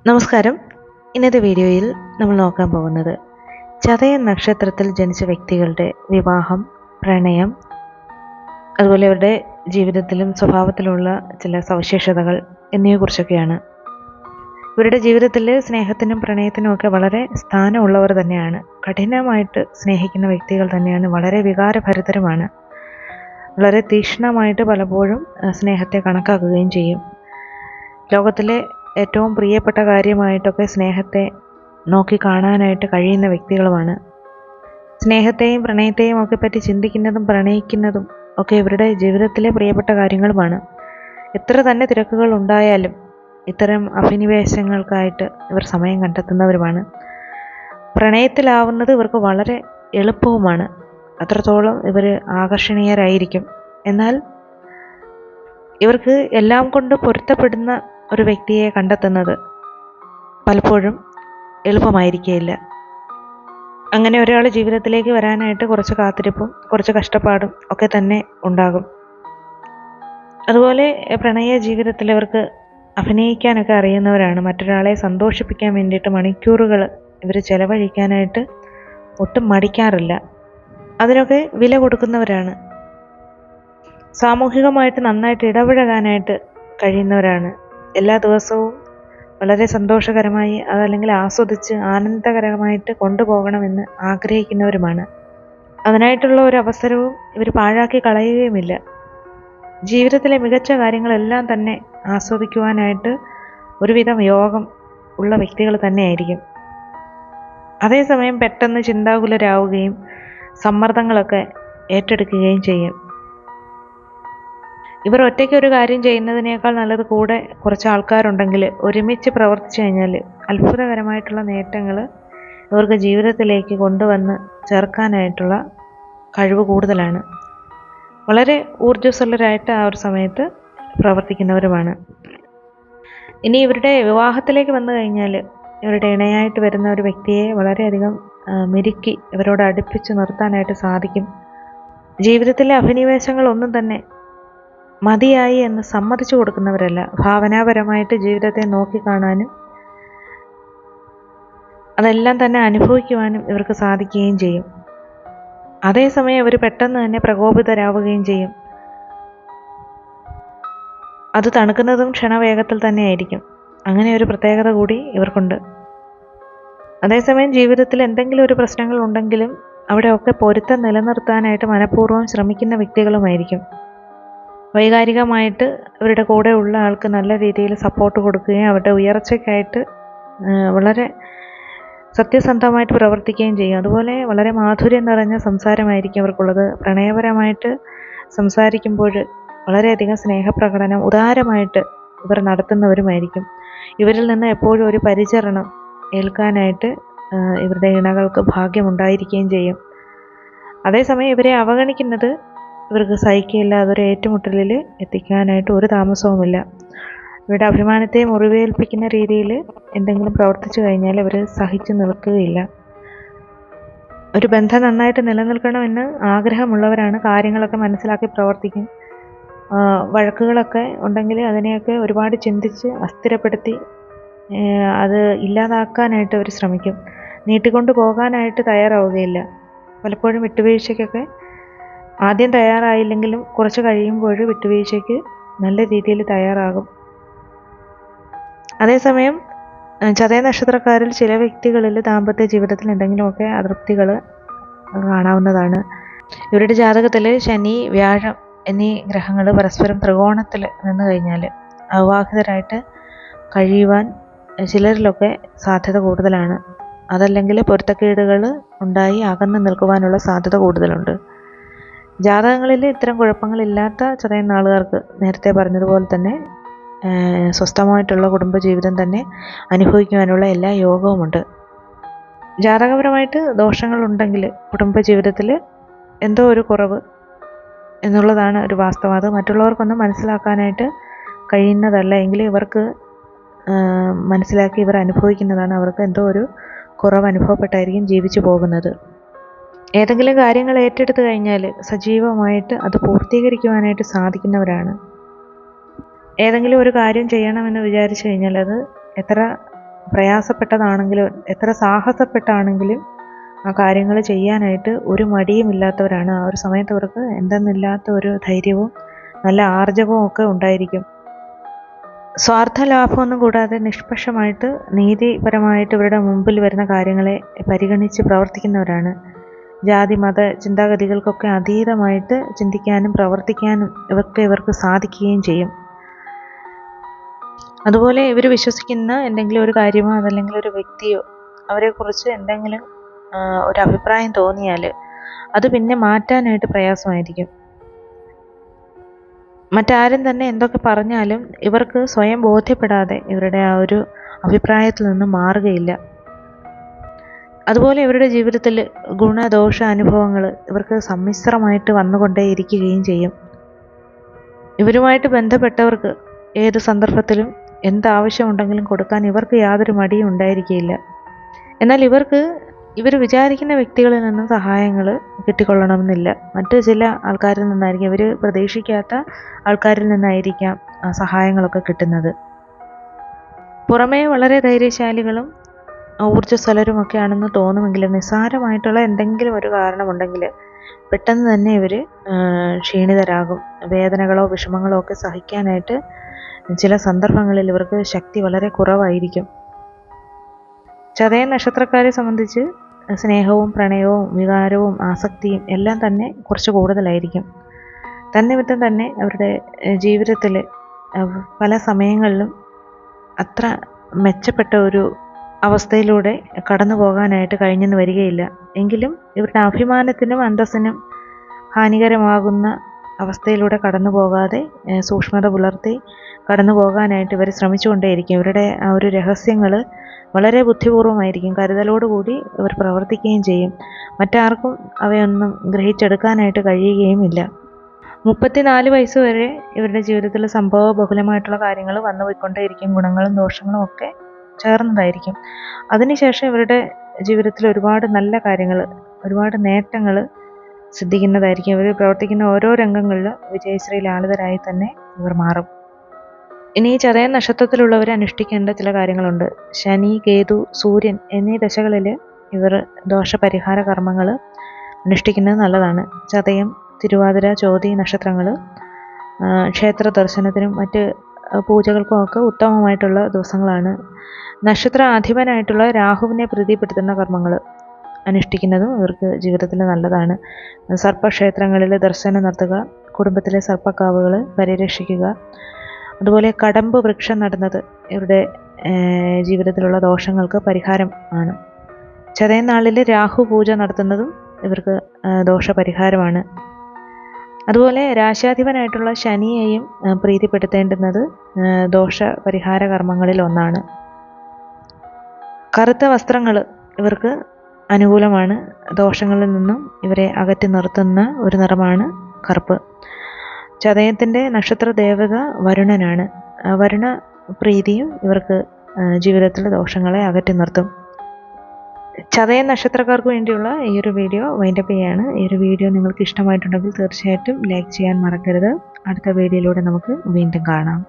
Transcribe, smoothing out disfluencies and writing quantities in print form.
നമസ്കാരം. ഇന്നത്തെ വീഡിയോയിൽ നമ്മൾ നോക്കാൻ പോകുന്നത് ചതയം നക്ഷത്രത്തിൽ ജനിച്ച വ്യക്തികളുടെ വിവാഹം, പ്രണയം, അതുപോലെ അവരുടെ ജീവിതത്തിലും സ്വഭാവത്തിലുള്ള ചില സവിശേഷതകൾ എന്നിവയെക്കുറിച്ചൊക്കെയാണ്. ഇവരുടെ ജീവിതത്തിൽ സ്നേഹത്തിനും പ്രണയത്തിനും ഒക്കെ വളരെ സ്ഥാനമുള്ളവർ തന്നെയാണ്. കഠിനമായിട്ട് സ്നേഹിക്കുന്ന വ്യക്തികൾ തന്നെയാണ്. വളരെ വികാരഭരിതരുമാണ്. വളരെ തീക്ഷ്ണമായിട്ട് പലപ്പോഴും സ്നേഹത്തെ കണക്കാക്കുകയും ചെയ്യും. ലോകത്തിലെ ഏറ്റവും പ്രിയപ്പെട്ട കാര്യമായിട്ടൊക്കെ സ്നേഹത്തെ നോക്കി കാണാനായിട്ട് കഴിയുന്ന വ്യക്തികളുമാണ്. സ്നേഹത്തെയും പ്രണയത്തെയും ഒക്കെ പറ്റി ചിന്തിക്കുന്നതും പ്രണയിക്കുന്നതും ഒക്കെ ഇവരുടെ ജീവിതത്തിലെ പ്രിയപ്പെട്ട കാര്യങ്ങളുമാണ്. എത്ര തന്നെ തിരക്കുകൾ ഉണ്ടായാലും ഇത്തരം അഭിനിവേശങ്ങൾക്കായിട്ട് ഇവർ സമയം കണ്ടെത്തുന്നവരുമാണ്. പ്രണയത്തിലാവുന്നത് ഇവർക്ക് വളരെ എളുപ്പവുമാണ്. അത്രത്തോളം ഇവർ ആകർഷണീയരായിരിക്കും. എന്നാൽ ഇവർക്ക് എല്ലാം കൊണ്ട് പൊരുത്തപ്പെടുന്ന ഒരു വ്യക്തിയെ കണ്ടെത്തുന്നത് പലപ്പോഴും എളുപ്പമായിരിക്കുകയില്ല. അങ്ങനെ ഒരാൾ ജീവിതത്തിലേക്ക് വരാനായിട്ട് കുറച്ച് കാത്തിരിപ്പും കുറച്ച് കഷ്ടപ്പാടും ഒക്കെ തന്നെ ഉണ്ടാകും. അതുപോലെ പ്രണയ ജീവിതത്തിൽ ഇവർക്ക് അഭിനയിക്കാനൊക്കെ അറിയുന്നവരാണ്. മറ്റൊരാളെ സന്തോഷിപ്പിക്കാൻ വേണ്ടിയിട്ട് മണിക്കൂറുകൾ ഇവർ ചെലവഴിക്കാനായിട്ട് ഒട്ടും മടിക്കാറില്ല. അതിനൊക്കെ വില കൊടുക്കുന്നവരാണ്. സാമൂഹികമായിട്ട് നന്നായിട്ട് ഇടപഴകാനായിട്ട് കഴിയുന്നവരാണ്. എല്ലാ ദിവസവും വളരെ സന്തോഷകരമായി അതല്ലെങ്കിൽ ആസ്വദിച്ച് ആനന്ദകരമായിട്ട് കൊണ്ടുപോകണമെന്ന് ആഗ്രഹിക്കുന്നവരുമാണ്. അതിനായിട്ടുള്ള ഒരു അവസരവും ഇവർ പാഴാക്കി കളയുകയുമില്ല. ജീവിതത്തിലെ മികച്ച കാര്യങ്ങളെല്ലാം തന്നെ ആസ്വദിക്കുവാനായിട്ട് ഒരുവിധം യോഗം ഉള്ള വ്യക്തികൾ തന്നെയായിരിക്കും. അതേസമയം പെട്ടെന്ന് ചിന്താകുലരാവുകയും സമ്മർദ്ദങ്ങളൊക്കെ ഏറ്റെടുക്കുകയും ചെയ്യും. ഇവർ ഒറ്റയ്ക്ക് ഒരു കാര്യം ചെയ്യുന്നതിനേക്കാൾ നല്ലത് കൂടെ കുറച്ച് ആൾക്കാരുണ്ടെങ്കിൽ ഒരുമിച്ച് പ്രവർത്തിച്ചു കഴിഞ്ഞാൽ അത്ഭുതകരമായിട്ടുള്ള നേട്ടങ്ങൾ ഇവർക്ക് ജീവിതത്തിലേക്ക് കൊണ്ടുവന്ന് ചേർക്കാനായിട്ടുള്ള കഴിവ് കൂടുതലാണ്. വളരെ ഊർജ്ജസ്വലരായിട്ട് ആ ഒരു സമയത്ത് പ്രവർത്തിക്കുന്നവരുമാണ്. ഇനി ഇവരുടെ വിവാഹത്തിലേക്ക് വന്നു കഴിഞ്ഞാൽ ഇവരുടെ ഇണയായിട്ട് വരുന്ന ഒരു വ്യക്തിയെ വളരെയധികം മെരുക്കി ഇവരോട് അടുപ്പിച്ച് നിർത്താനായിട്ട് സാധിക്കും. ജീവിതത്തിലെ അഭിനിവേശങ്ങളൊന്നും തന്നെ മതിയായി എന്ന് സമ്മതിച്ചു കൊടുക്കുന്നവരല്ല. ഭാവനാപരമായിട്ട് ജീവിതത്തെ നോക്കിക്കാണാനും അതെല്ലാം തന്നെ അനുഭവിക്കുവാനും ഇവർക്ക് സാധിക്കുകയും ചെയ്യും. അതേസമയം ഇവർ പെട്ടെന്ന് തന്നെ പ്രകോപിതരാവുകയും ചെയ്യും. അത് തണുക്കുന്നതും ക്ഷണവേഗത്തിൽ തന്നെ ആയിരിക്കും. അങ്ങനെ ഒരു പ്രത്യേകത കൂടി ഇവർക്കുണ്ട്. അതേസമയം ജീവിതത്തിൽ എന്തെങ്കിലും ഒരു പ്രശ്നങ്ങൾ ഉണ്ടെങ്കിലും അവിടെയൊക്കെ പൊരുത്തം നിലനിർത്താനായിട്ട് മനഃപൂർവ്വം ശ്രമിക്കുന്ന വ്യക്തികളുമായിരിക്കും. വൈകാരികമായിട്ട് ഇവരുടെ കൂടെ ഉള്ള ആൾക്ക് നല്ല രീതിയിൽ സപ്പോർട്ട് കൊടുക്കുകയും അവരുടെ ഉയർച്ചയ്ക്കായിട്ട് വളരെ സത്യസന്ധമായിട്ട് പ്രവർത്തിക്കുകയും ചെയ്യും. അതുപോലെ വളരെ മാധുര്യം നിറഞ്ഞ സംസാരമായിരിക്കും അവർക്കുള്ളത്. പ്രണയപരമായിട്ട് സംസാരിക്കുമ്പോൾ വളരെയധികം സ്നേഹപ്രകടനം ഉദാരമായിട്ട് ഇവർ നടത്തുന്നവരുമായിരിക്കും. ഇവരിൽ നിന്ന് എപ്പോഴും ഒരു പരിചരണം ഏൽക്കാനായിട്ട് ഇവരുടെ ഇണകൾക്ക് ഭാഗ്യമുണ്ടായിരിക്കുകയും ചെയ്യും. അതേസമയം ഇവരെ അവഗണിക്കുന്നത് ഇവർക്ക് സഹിക്കില്ല. അതൊരു ഏറ്റുമുട്ടലിൽ എത്തിക്കാനായിട്ട് ഒരു താമസവുമില്ല. ഇവരുടെ അഭിമാനത്തെ മുറിവേൽപ്പിക്കുന്ന രീതിയിൽ എന്തെങ്കിലും പ്രവർത്തിച്ചു കഴിഞ്ഞാൽ ഇവർ സഹിച്ചു നിൽക്കുകയില്ല. ഒരു ബന്ധം നന്നായിട്ട് നിലനിൽക്കണമെന്ന് ആഗ്രഹമുള്ളവരാണ്. കാര്യങ്ങളൊക്കെ മനസ്സിലാക്കി പ്രവർത്തിക്കും. വഴക്കുകളൊക്കെ ഉണ്ടെങ്കിൽ അതിനെയൊക്കെ ഒരുപാട് ചിന്തിച്ച് അസ്ഥിരപ്പെടുത്തി അത് ഇല്ലാതാക്കാനായിട്ട് അവർ ശ്രമിക്കും. നീട്ടിക്കൊണ്ടു പോകാനായിട്ട് തയ്യാറാവുകയില്ല. പലപ്പോഴും വിട്ടുവീഴ്ചയ്ക്കൊക്കെ ആദ്യം തയ്യാറായില്ലെങ്കിലും കുറച്ച് കഴിയുമ്പോൾ വിട്ടുവീഴ്ചയ്ക്ക് നല്ല രീതിയിൽ തയ്യാറാകും. അതേസമയം ചതയ നക്ഷത്രക്കാരിൽ ചില വ്യക്തികളിൽ ദാമ്പത്യ ജീവിതത്തിൽ എന്തെങ്കിലുമൊക്കെ അതൃപ്തികൾ കാണാവുന്നതാണ്. ഇവരുടെ ജാതകത്തിൽ ശനി, വ്യാഴം എന്നീ ഗ്രഹങ്ങൾ പരസ്പരം ത്രികോണത്തിൽ നിന്ന് കഴിഞ്ഞാൽ അവിവാഹിതരായിട്ട് കഴിയുവാൻ ചിലരിലൊക്കെ സാധ്യത കൂടുതലാണ്. അതല്ലെങ്കിൽ പൊരുത്തക്കേടുകൾ ഉണ്ടായി അകന്നു നിൽക്കുവാനുള്ള സാധ്യത കൂടുതലുണ്ട്. ജാതകങ്ങളിൽ ഇത്തരം കുഴപ്പങ്ങളില്ലാത്ത ചതയ നാളുകാർക്ക് നേരത്തെ പറഞ്ഞതുപോലെ തന്നെ സ്വസ്ഥമായിട്ടുള്ള കുടുംബജീവിതം തന്നെ അനുഭവിക്കുവാനുള്ള എല്ലാ യോഗവുമുണ്ട്. ജാതകപരമായിട്ട് ദോഷങ്ങളുണ്ടെങ്കിൽ കുടുംബജീവിതത്തിൽ എന്തോ ഒരു കുറവ് എന്നുള്ളതാണ് ഒരു വാസ്തവം. അത് മറ്റുള്ളവർക്കൊന്നും മനസ്സിലാക്കാനായിട്ട് കഴിയുന്നതല്ല. എങ്കിലും ഇവർക്ക് മനസ്സിലാക്കി ഇവർ അനുഭവിക്കുന്നതാണ്. അവർക്ക് എന്തോ ഒരു കുറവ് അനുഭവപ്പെട്ടായിരിക്കും ജീവിച്ചു പോകുന്നത്. ഏതെങ്കിലും കാര്യങ്ങൾ ഏറ്റെടുത്തു കഴിഞ്ഞാൽ സജീവമായിട്ട് അത് പൂർത്തീകരിക്കുവാനായിട്ട് സാധിക്കുന്നവരാണ്. ഏതെങ്കിലും ഒരു കാര്യം ചെയ്യണമെന്ന് വിചാരിച്ചു കഴിഞ്ഞാൽ അത് എത്ര പ്രയാസപ്പെട്ടതാണെങ്കിലും എത്ര സാഹസപ്പെട്ടാണെങ്കിലും ആ കാര്യങ്ങൾ ചെയ്യാനായിട്ട് ഒരു മടിയുമില്ലാത്തവരാണ്. ആ ഒരു സമയത്ത് അവർക്ക് എന്തെന്നില്ലാത്ത ഒരു ധൈര്യവും നല്ല ആർജവവും ഒക്കെ ഉണ്ടായിരിക്കും. സ്വാർത്ഥ ലാഭമൊന്നും കൂടാതെ നിഷ്പക്ഷമായിട്ട് നീതിപരമായിട്ട് ഇവരുടെ മുമ്പിൽ വരുന്ന കാര്യങ്ങളെ പരിഗണിച്ച് പ്രവർത്തിക്കുന്നവരാണ്. ജാതി മത ചിന്താഗതികൾക്കൊക്കെ അതീതമായിട്ട് ചിന്തിക്കാനും പ്രവർത്തിക്കാനും ഇവർക്ക് സാധിക്കുകയും ചെയ്യും. അതുപോലെ ഇവർ വിശ്വസിക്കുന്ന എന്തെങ്കിലും ഒരു കാര്യമോ അതല്ലെങ്കിൽ ഒരു വ്യക്തിയോ അവരെക്കുറിച്ച് എന്തെങ്കിലും ഒരു അഭിപ്രായം തോന്നിയാൽ അത് പിന്നെ മാറ്റാനായിട്ട് പ്രയാസമായിരിക്കും. മറ്റാരും തന്നെ എന്തൊക്കെ പറഞ്ഞാലും ഇവർക്ക് സ്വയം ബോധ്യപ്പെടാതെ ഇവരുടെ ആ ഒരു അഭിപ്രായത്തിൽ നിന്നും മാറുകയില്ല. അതുപോലെ ഇവരുടെ ജീവിതത്തിൽ ഗുണദോഷ അനുഭവങ്ങൾ ഇവർക്ക് സമ്മിശ്രമായിട്ട് വന്നുകൊണ്ടേയിരിക്കുകയും ചെയ്യും. ഇവരുമായിട്ട് ബന്ധപ്പെട്ടവർക്ക് ഏത് സന്ദർഭത്തിലും എന്താവശ്യമുണ്ടെങ്കിലും കൊടുക്കാൻ ഇവർക്ക് യാതൊരു മടിയും ഉണ്ടായിരിക്കുകയില്ല. എന്നാൽ ഇവർ വിചാരിക്കുന്ന വ്യക്തികളിൽ നിന്നും സഹായങ്ങൾ കിട്ടിക്കൊള്ളണമെന്നില്ല. മറ്റ് ചില ആൾക്കാരിൽ നിന്നായിരിക്കും, ഇവർ പ്രതീക്ഷിക്കാത്ത ആൾക്കാരിൽ നിന്നായിരിക്കാം സഹായങ്ങളൊക്കെ കിട്ടുന്നത്. പുറമേ വളരെ ധൈര്യശാലികളും ഊർജ്ജസ്വലരുമൊക്കെയാണെന്ന് തോന്നുമെങ്കിലും നിസ്സാരമായിട്ടുള്ള എന്തെങ്കിലും ഒരു കാരണമുണ്ടെങ്കിൽ പെട്ടെന്ന് തന്നെ ഇവർ ക്ഷീണിതരാകും. വേദനകളോ വിഷമങ്ങളോ ഒക്കെ സഹിക്കാനായിട്ട് ചില സന്ദർഭങ്ങളിൽ ഇവർക്ക് ശക്തി വളരെ കുറവായിരിക്കും. ചതയം നക്ഷത്രക്കാരെ സംബന്ധിച്ച് സ്നേഹവും പ്രണയവും വികാരവും ആസക്തിയും എല്ലാം തന്നെ കുറച്ച് കൂടുതലായിരിക്കും. തന്നിമിത്തം തന്നെ അവരുടെ ജീവിതത്തിൽ പല സമയങ്ങളിലും അത്ര മെച്ചപ്പെട്ട ഒരു അവസ്ഥയിലൂടെ കടന്നു പോകാനായിട്ട് കഴിഞ്ഞെന്ന് വരികയില്ല. എങ്കിലും ഇവരുടെ അഭിമാനത്തിനും അന്തസ്സിനും ഹാനികരമാകുന്ന അവസ്ഥയിലൂടെ കടന്നു പോകാതെ സൂക്ഷ്മത പുലർത്തി കടന്നു പോകാനായിട്ട് ഇവർ ശ്രമിച്ചുകൊണ്ടേയിരിക്കും. ഇവരുടെ ആ ഒരു രഹസ്യങ്ങൾ വളരെ ബുദ്ധിപൂർവമായിരിക്കും. കരുതലോടുകൂടി ഇവർ പ്രവർത്തിക്കുകയും ചെയ്യും. മറ്റാർക്കും അവയൊന്നും ഗ്രഹിച്ചെടുക്കാനായിട്ട് കഴിയുകയും ഇല്ല. 34 വയസ്സ് വരെ ഇവരുടെ ജീവിതത്തിൽ സംഭവബഹുലമായിട്ടുള്ള കാര്യങ്ങൾ വന്നു പോയിക്കൊണ്ടേയിരിക്കും. ഗുണങ്ങളും ദോഷങ്ങളും ഒക്കെ ചേർന്നതായിരിക്കും. അതിനുശേഷം ഇവരുടെ ജീവിതത്തിൽ ഒരുപാട് നല്ല കാര്യങ്ങൾ, ഒരുപാട് നേട്ടങ്ങൾ സിദ്ധിക്കുന്നതായിരിക്കും. ഇവർ പ്രവർത്തിക്കുന്ന ഓരോ രംഗങ്ങളിലും വിജയശ്രീ ലാളിതരായി തന്നെ ഇവർ മാറും. ഇനി ഈ ചതയം നക്ഷത്രത്തിലുള്ളവർ അനുഷ്ഠിക്കേണ്ട ചില കാര്യങ്ങളുണ്ട്. ശനി, കേതു, സൂര്യൻ എന്നീ ദശകളിൽ ഇവർ ദോഷപരിഹാര കർമ്മങ്ങൾ അനുഷ്ഠിക്കുന്നത് നല്ലതാണ്. ചതയം, തിരുവാതിര, ചോതി നക്ഷത്രങ്ങൾ ക്ഷേത്ര ദർശനത്തിനും മറ്റ് പൂജകൾക്കും ഒക്കെ ഉത്തമമായിട്ടുള്ള ദിവസങ്ങളാണ്. നക്ഷത്ര അധിപനായിട്ടുള്ള രാഹുവിനെ പ്രീതിപ്പെടുത്തുന്ന കർമ്മങ്ങൾ അനുഷ്ഠിക്കുന്നതും ഇവർക്ക് ജീവിതത്തിൽ നല്ലതാണ്. സർപ്പക്ഷേത്രങ്ങളിൽ ദർശനം നടത്തുക, കുടുംബത്തിലെ സർപ്പക്കാവുകൾ പരിരക്ഷിക്കുക, അതുപോലെ കടമ്പ് വൃക്ഷം നടുന്നത് ഇവരുടെ ജീവിതത്തിലുള്ള ദോഷങ്ങൾക്ക് പരിഹാരം ആണ്. ചതയം നാളിൽ രാഹു പൂജ നടത്തുന്നതും ഇവർക്ക് ദോഷപരിഹാരമാണ്. അതുപോലെ രാശാധിപനായിട്ടുള്ള ശനിയെയും പ്രീതിപ്പെടുത്തേണ്ടുന്നത് ദോഷപരിഹാര കർമ്മങ്ങളിൽ ഒന്നാണ്. കറുത്ത വസ്ത്രങ്ങൾ ഇവർക്ക് അനുകൂലമാണ്. ദോഷങ്ങളിൽ നിന്നും ഇവരെ അകറ്റി നിർത്തുന്ന ഒരു നിറമാണ് കറുപ്പ്. ചതയത്തിൻ്റെ നക്ഷത്ര ദേവത വരുണനാണ്. വരുണ പ്രീതിയും ഇവർക്ക് ജീവിതത്തിൽ ദോഷങ്ങളെ അകറ്റി നിർത്തും. ചതയ നക്ഷത്രക്കാർക്ക് വേണ്ടിയുള്ള ഈ ഒരു വീഡിയോ വൈൻഡപ്പ് ചെയ്യാണ്. ഈ ഒരു വീഡിയോ നിങ്ങൾക്ക് ഇഷ്ടമായിട്ടുണ്ടെങ്കിൽ തീർച്ചയായിട്ടും ലൈക്ക് ചെയ്യാൻ മറക്കരുത്. അടുത്ത വീഡിയോയിലൂടെ നമുക്ക് വീണ്ടും കാണാം.